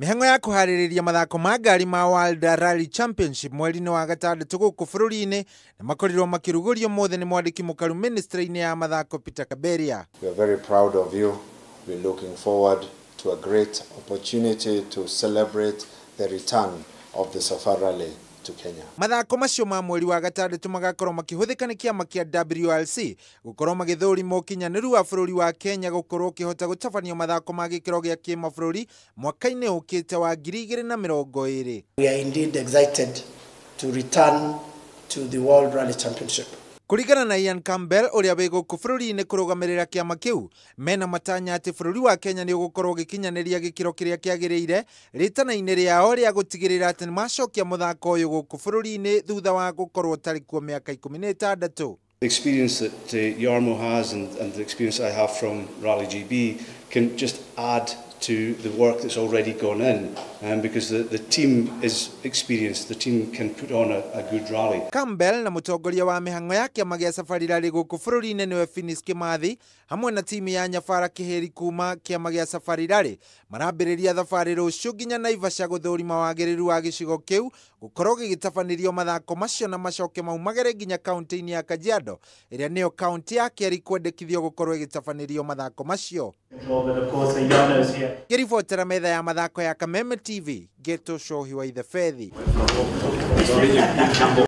Mihango ya kuhaririria mathako ma ngari ma World Rally Championship mweri-inĩ wa gatandatu gũkũ bũrũri-inĩ na makorirwo makirugurio mothe nĩ mwandĩki mũkaru ministry-inĩ ya mathako Peter Kaberia. We are very proud of you. We're looking forward to a great opportunity to celebrate the return of the Safari Rally to Kenya. Mathako macio ma mweri wa gatandatu magakorwo makĩhũthĩka nĩ kĩama kĩa WRC gũkorwo magĩthũrimwo ũkinyanĩru wa bũrũri wa Kenya gũkorwo ũkĩhota gũtabanio mathako ma gĩkĩro gĩa kĩmabũrũri mwaka-inĩ ũkĩte wa 2020. We are indeed excited to return to the World Rally Championship. Kuringana na Ian Campbell ũrĩa wĩ gũkũ bũrũri-inĩ kũrũgamĩrĩra kĩama kĩu, mena matanya atĩ bũrũri wa Kenya nĩ ũgũkorwo ũgĩkinyanĩria gĩkĩro kĩrĩa kĩagĩrĩire rĩtana-inĩ rĩao rĩa gũtigĩrĩra atĩ nĩ macokia mũthako ũyũ gũkũ bũrũri-inĩ thutha wa gũkorwo ũtarĩ kuo mĩaka 16. The experience that Yarmo has and the experience I have from Rally GB can just add to the work that's already gone in, because the team is experienced, the team can put on a good rally. Campbell na mũtongoria wa mĩhang'o ya kĩama gĩa Safari Rally gũkũ bũrũri-inĩ nĩwe Finis Kimathi hamwe na timu ya Nyabara Kĩhĩri kuma kĩama gĩa Safari Rally marambĩrĩria thabarĩ rũciũ nginya Naivasha gũthũrima wagĩrĩru wa gĩcigo kĩu gũkorwo gĩgĩtabanĩrio mathako macio na macoke maumagĩre nginya kaunti-inĩ ya Kajiado ĩrĩa nĩyo kaunti ya kerĩ kwendekithio gũkorwo ĩgĩtabanĩrio mathako macio. Ngĩribotera metha ya mathako ya Kameme TV, Geto Shohi wa Ithe Fethi.